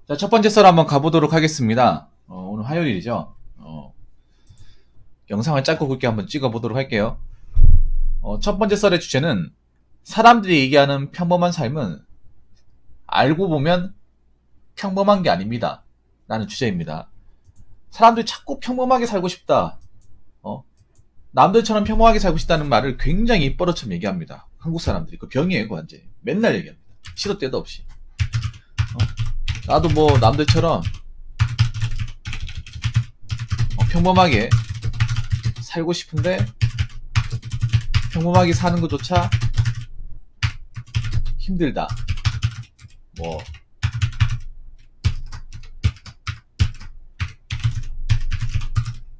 자, 첫 번째 썰 한번 가보도록 하겠습니다. 오늘 화요일이죠. 영상을 짧고 굵게 한번 찍어보도록 할게요. 첫 번째 썰의 주제는 사람들이 얘기하는 평범한 삶은 알고 보면 평범한 게 아닙니다. 라는 주제입니다. 사람들이 자꾸 평범하게 살고 싶다. 남들처럼 평범하게 살고 싶다는 말을 굉장히 입버릇처럼 얘기합니다. 한국 사람들이. 그 병이에요, 그 완전히. 맨날 얘기합니다. 시도 때도 없이. 나도 뭐 남들처럼 평범하게 살고 싶은데 평범하게 사는 것조차 힘들다. 뭐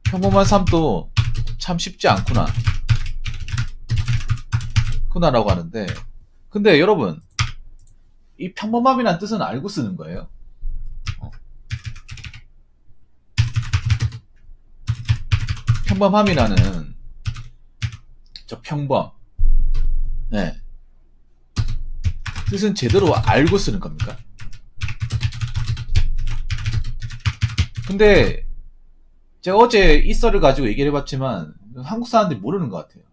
평범한 삶도 참 쉽지 않구나. 라고 하는데, 근데 여러분, 이 평범함이란 뜻은 알고 쓰는 거예요. 평범함이라는 저 평범, 네, 뜻은 제대로 알고 쓰는 겁니까? 근데 제가 어제 이 썰을 가지고 얘기를 해봤지만 한국 사람들이 모르는 것 같아요.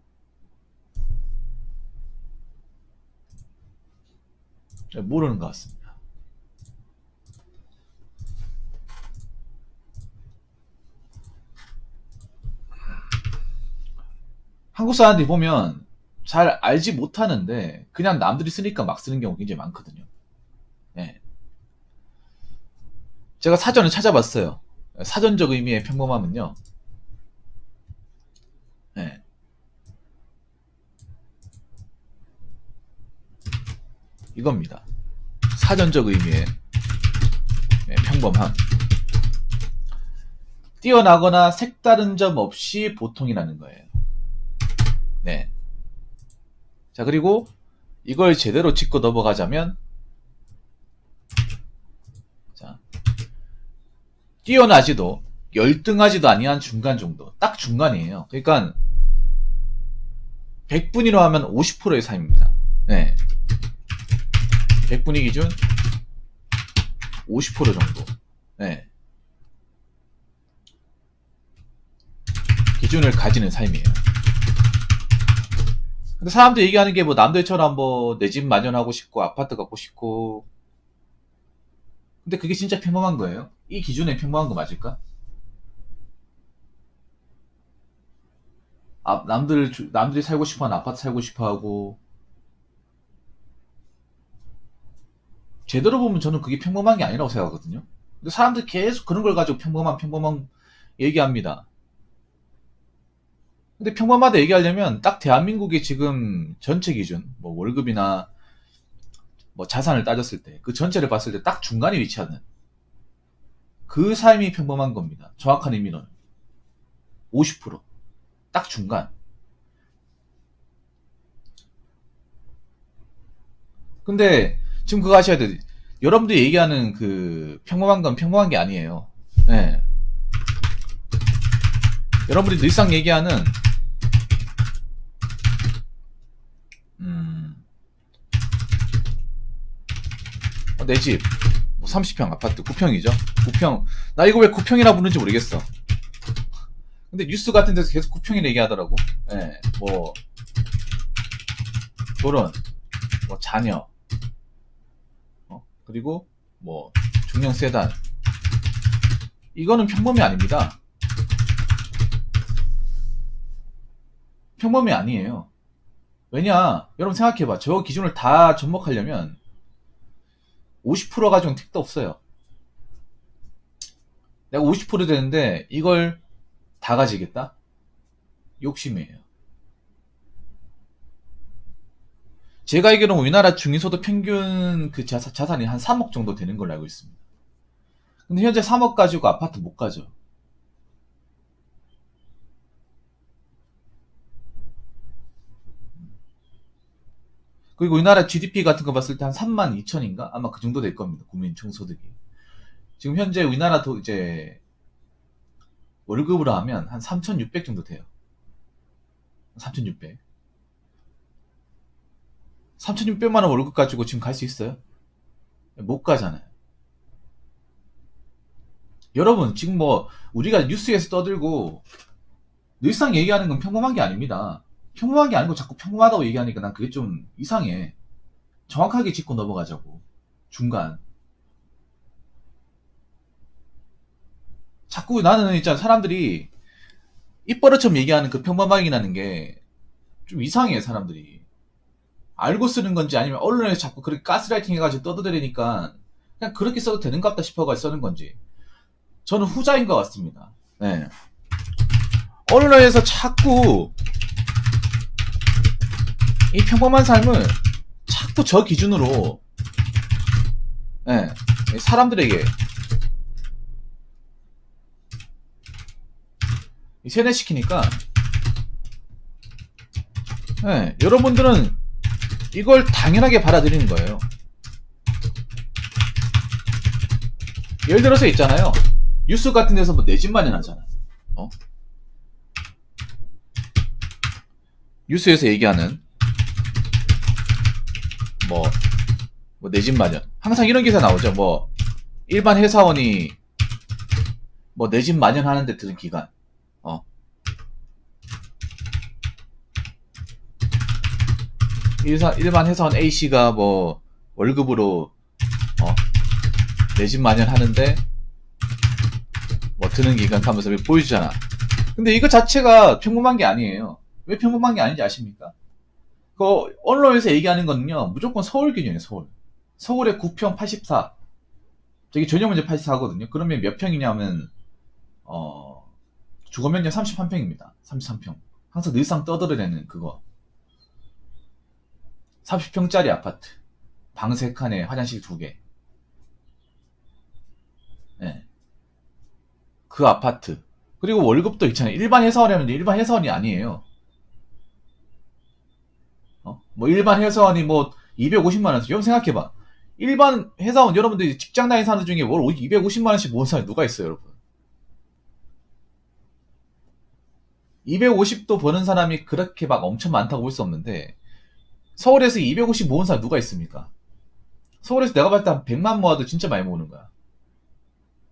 모르는 것 같습니다. 한국 사람들이 보면 잘 알지 못하는데 그냥 남들이 쓰니까 막 쓰는 경우 굉장히 많거든요. 네. 제가 사전을 찾아봤어요. 사전적 의미의 평범함은요. 네. 이겁니다. 사전적 의미의 평범함. 뛰어나거나 색다른 점 없이 보통이라는 거예요. 네. 자, 그리고 이걸 제대로 짚고 넘어가자면, 자, 뛰어나지도 열등하지도 아니한 중간 정도. 딱 중간이에요. 그러니까 100분위로 하면 50%의 삶입니다. 네. 100분위 기준 50% 정도. 네. 기준을 가지는 삶이에요. 근데 사람들 얘기하는 게 뭐 남들처럼 뭐 내 집 마련하고 싶고 아파트 갖고 싶고, 근데 그게 진짜 평범한 거예요? 이 기준에 평범한 거 맞을까? 남들이 살고 싶어하는 아파트 살고 싶어하고, 제대로 보면 저는 그게 평범한 게 아니라고 생각하거든요. 근데 사람들 계속 그런 걸 가지고 평범한 얘기합니다. 근데 평범하다 얘기하려면 딱 대한민국의 지금 전체 기준, 뭐 월급이나 뭐 자산을 따졌을 때, 그 전체를 봤을 때 딱 중간에 위치하는 그 삶이 평범한 겁니다. 정확한 의미로는. 50%. 딱 중간. 근데 지금 그거 아셔야 돼요. 여러분들이 얘기하는 그 평범한 건 평범한 게 아니에요. 네. 여러분들이 늘상 얘기하는 내 집, 뭐 30평 아파트 9평이죠. 9평. 나 이거 왜 9평이라 부르는지 모르겠어. 근데 뉴스 같은 데서 계속 9평이라 얘기하더라고. 네. 뭐 결혼, 뭐 자녀, 그리고 뭐 중형 세단. 이거는 평범이 아닙니다. 평범이 아니에요. 왜냐, 여러분 생각해봐. 저 기준을 다 접목하려면 50% 가지고는 택도 없어요. 내가 50% 되는데 이걸 다 가지겠다? 욕심이에요. 제가 알기로는 우리나라 중위소득 평균 그 자산이 한 3억 정도 되는 걸로 알고 있습니다. 근데 현재 3억 가지고 아파트 못 가죠. 그리고 우리나라 GDP 같은 거 봤을 때 한 3만 2천인가? 아마 그 정도 될 겁니다. 국민 총소득이. 지금 현재 우리나라도 이제 월급으로 하면 한 3,600 정도 돼요. 3,600. 3,600만 원 월급 가지고 지금 갈 수 있어요? 못 가잖아요. 여러분, 지금 뭐, 우리가 뉴스에서 떠들고, 늘상 얘기하는 건 평범한 게 아닙니다. 평범한 게 아니고 자꾸 평범하다고 얘기하니까 난 그게 좀 이상해. 정확하게 짚고 넘어가자고. 중간. 자꾸 나는 있잖아, 사람들이 입버릇처럼 얘기하는 그 평범하기라는 게 좀 이상해, 사람들이. 알고 쓰는 건지 아니면 언론에서 자꾸 그렇게 가스라이팅 해가지고 떠들으니까 그냥 그렇게 써도 되는 것 같다 싶어가지고 쓰는 건지. 저는 후자인 것 같습니다. 네. 언론에서 자꾸 이 평범한 삶을 자꾸 저 기준으로 네, 사람들에게 세뇌시키니까 네, 여러분들은 이걸 당연하게 받아들이는 거예요. 예를 들어서 있잖아요. 뉴스 같은 데서 뭐 내 집 마련하잖아. 뉴스에서 얘기하는 뭐 내 집 마련. 항상 이런 기사 나오죠. 뭐 일반 회사원이 뭐 내 집 마련하는데 드는 기간. 일반 회사원 A씨가 뭐 월급으로 내 집 마련하는데 뭐 드는 기간 하면서 보여주잖아. 근데 이거 자체가 평범한 게 아니에요. 왜 평범한 게 아닌지 아십니까? 그 언론에서 얘기하는 거는요, 무조건 서울 기준이에요. 서울의 9평 84. 저기 전용 면적 84거든요. 그러면 몇 평이냐면 주거 면적 31평입니다. 33평. 항상 늘상 떠들어대는 그거. 30평짜리 아파트. 방 3칸에 화장실 2개. 네. 그 아파트. 그리고 월급도 있잖아요. 일반 회사원이라면 일반 회사원이 아니에요. 뭐 일반 회사원이 뭐 250만 원씩. 여러분 생각해봐. 일반 회사원 여러분들이 직장 다니는 사람들 중에 월 250만 원씩 모은 사람이 누가 있어요, 여러분? 250도 버는 사람이 그렇게 막 엄청 많다고 볼 수 없는데 서울에서 250 모은 사람 누가 있습니까? 서울에서 내가 봤을 때 한 100만 모아도 진짜 많이 모으는 거야.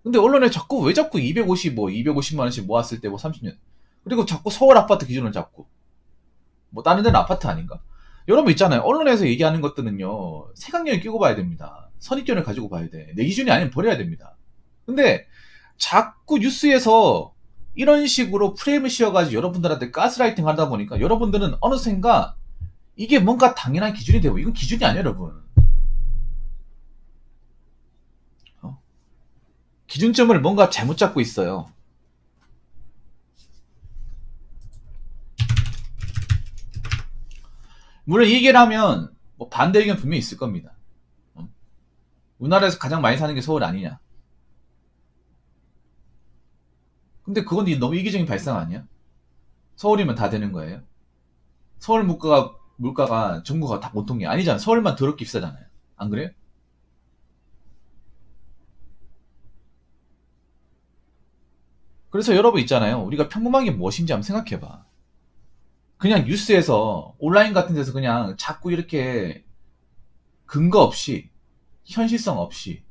근데 언론에 왜 자꾸 250만 원씩 모았을 때 뭐 30년. 그리고 자꾸 서울 아파트 기준을 잡고. 뭐 다른 데는 아파트 아닌가? 여러분 있잖아요. 언론에서 얘기하는 것들은요. 색안경을 끼고 봐야 됩니다. 선입견을 가지고 봐야 돼. 내 기준이 아니면 버려야 됩니다. 근데 자꾸 뉴스에서 이런 식으로 프레임을 씌워가지고 여러분들한테 가스라이팅 하다 보니까 여러분들은 어느샌가 이게 뭔가 당연한 기준이 되고 이건 기준이 아니에요, 여러분. 기준점을 뭔가 잘못 잡고 있어요. 물론 이 얘기를 하면 뭐 반대 의견 분명히 있을 겁니다. 우리나라에서 가장 많이 사는 게 서울 아니냐. 근데 그건 너무 이기적인 발상 아니야? 서울이면 다 되는 거예요? 서울 물가가 전국가 다 보통 게 아니잖아. 서울만 더럽게 비싸잖아요. 안 그래요? 그래서 여러분 있잖아요. 우리가 평범한 게 무엇인지 한번 생각해봐. 그냥 뉴스에서 온라인 같은 데서 그냥 자꾸 이렇게 근거 없이 현실성 없이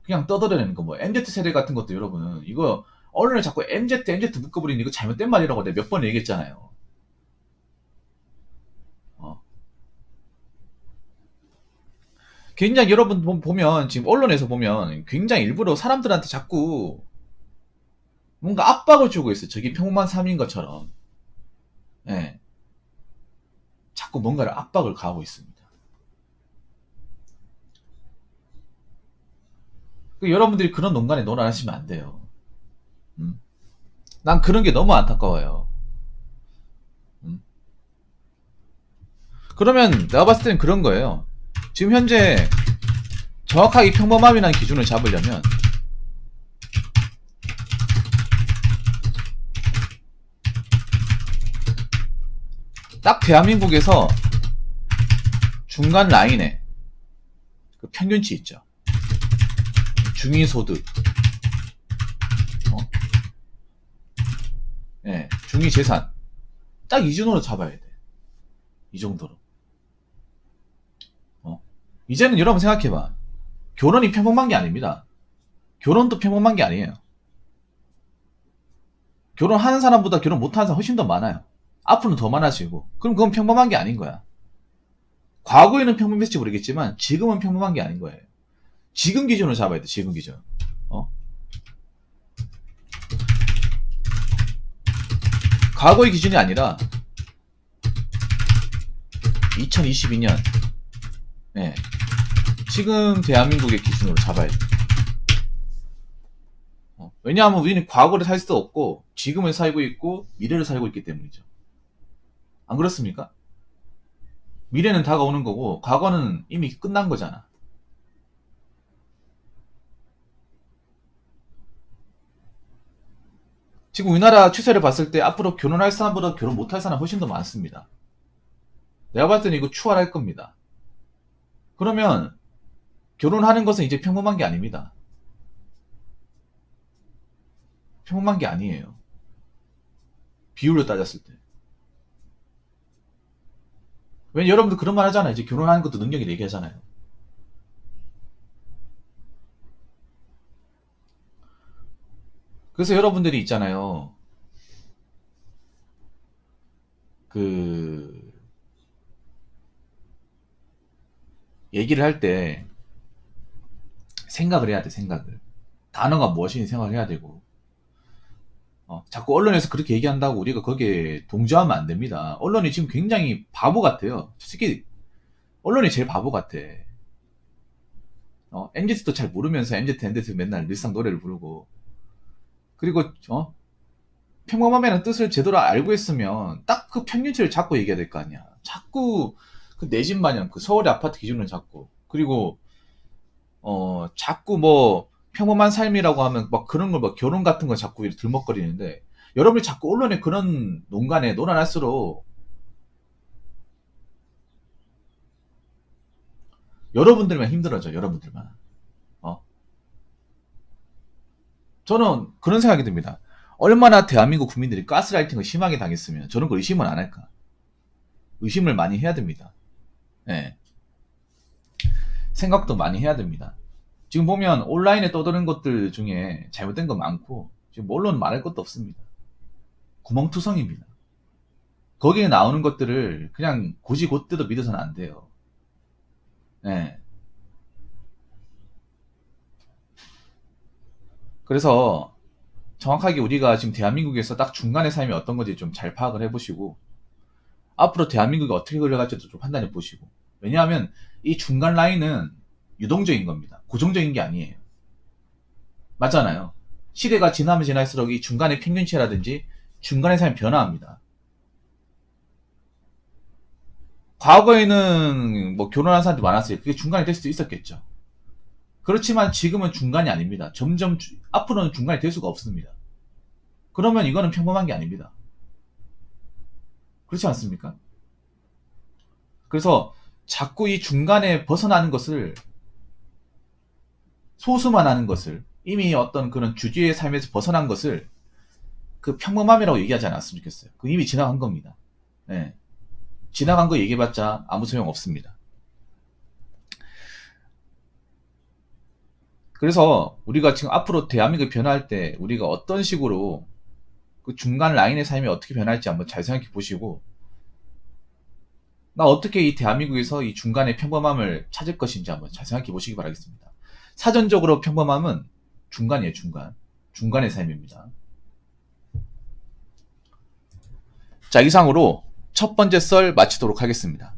그냥 떠들어내는 거. 뭐 MZ세대 같은 것도 여러분은 이거 언론에 자꾸 MZ 묶어버리는 이거 잘못된 말이라고 내가 몇 번 얘기했잖아요. 굉장히 여러분 보면 지금 언론에서 보면 굉장히 일부러 사람들한테 자꾸 뭔가 압박을 주고 있어요. 저게 평범한 삶인 것처럼. 예. 자꾸 뭔가를 압박을 가하고 있습니다. 여러분들이 그런 농간에 놀아나시면 안 돼요. 난 그런 게 너무 안타까워요. 그러면 내가 봤을 때는 그런 거예요. 지금 현재 정확하게 평범함이라는 기준을 잡으려면 딱 대한민국에서 중간 라인에 그 평균치 있죠. 중위소득, 예, 중위재산 딱 이 기준으로 잡아야 돼. 이 정도로. 이제는 여러분 생각해봐. 결혼이 평범한 게 아닙니다. 결혼도 평범한 게 아니에요. 결혼하는 사람보다 결혼 못하는 사람 훨씬 더 많아요. 앞으로는 더 많아지고. 그럼 그건 평범한 게 아닌 거야. 과거에는 평범했을지 모르겠지만 지금은 평범한 게 아닌 거예요. 지금 기준으로 잡아야 돼. 지금 기준. 과거의 기준이 아니라 2022년 네. 지금 대한민국의 기준으로 잡아야 돼. 왜냐하면 우리는 과거를 살 수도 없고 지금을 살고 있고 미래를 살고 있기 때문이죠. 안 그렇습니까? 미래는 다가오는 거고 과거는 이미 끝난 거잖아. 지금 우리나라 추세를 봤을 때 앞으로 결혼할 사람보다 결혼 못할 사람 훨씬 더 많습니다. 내가 봤을 때는 이거 추월할 겁니다. 그러면 결혼하는 것은 이제 평범한 게 아닙니다. 평범한 게 아니에요. 비율로 따졌을 때. 왜냐면 여러분들 그런 말 하잖아요. 이제 결혼하는 것도 능력이 얘기하잖아요. 그래서 여러분들이 있잖아요. 그 얘기를 할 때 생각을 해야 돼. 생각을. 단어가 무엇인지 생각을 해야 되고 자꾸 언론에서 그렇게 얘기한다고 우리가 거기에 동조하면 안 됩니다. 언론이 지금 굉장히 바보 같아요. 솔직히 언론이 제일 바보 같아. MZ도 잘 모르면서 MZ 맨날 일상 노래를 부르고 그리고 평범함이라는 뜻을 제대로 알고 있으면 딱 그 평균치를 잡고 얘기해야 될 거 아니야. 자꾸 그 내 집 마냥 그 서울의 아파트 기준을 잡고 그리고 자꾸 뭐 평범한 삶이라고 하면 막 그런 걸 막 결혼 같은 거 자꾸 들먹거리는데 여러분이 자꾸 언론에 그런 농간에 논아날수록 여러분들만 힘들어져. 여러분들만. 저는 그런 생각이 듭니다. 얼마나 대한민국 국민들이 가스라이팅을 심하게 당했으면 저런 걸 의심을 안 할까? 의심을 많이 해야 됩니다. 네. 생각도 많이 해야 됩니다. 지금 보면 온라인에 떠도는 것들 중에 잘못된 거 많고 지금 언론은 말할 것도 없습니다. 구멍투성입니다. 거기에 나오는 것들을 그냥 고지곧대로 믿어서는 안 돼요. 네. 그래서 정확하게 우리가 지금 대한민국에서 딱 중간의 삶이 어떤 건지 좀 잘 파악을 해보시고 앞으로 대한민국이 어떻게 걸려갈지도 좀 판단해 보시고 왜냐하면 이 중간 라인은 유동적인 겁니다. 고정적인 게 아니에요. 맞잖아요. 시대가 지나면 지날수록 이 중간의 평균치라든지 중간의 삶이 변화합니다. 과거에는 뭐 결혼한 사람들이 많았어요. 그게 중간이 될 수도 있었겠죠. 그렇지만 지금은 중간이 아닙니다. 점점 앞으로는 중간이 될 수가 없습니다. 그러면 이거는 평범한 게 아닙니다. 그렇지 않습니까? 그래서 자꾸 이 중간에 벗어나는 것을 소수만 하는 것을 이미 어떤 그런 주주의 삶에서 벗어난 것을 그 평범함이라고 얘기하지 않았으면 좋겠어요. 그 이미 지나간 겁니다. 네. 지나간 거 얘기해봤자 아무 소용 없습니다. 그래서 우리가 지금 앞으로 대한민국이 변화할 때 우리가 어떤 식으로 그 중간 라인의 삶이 어떻게 변할지 한번 잘 생각해 보시고 나 어떻게 이 대한민국에서 이 중간의 평범함을 찾을 것인지 한번 잘 생각해 보시기 바라겠습니다. 사전적으로 평범함은 중간이에요. 중간의 삶입니다. 자, 이상으로 첫 번째 썰 마치도록 하겠습니다.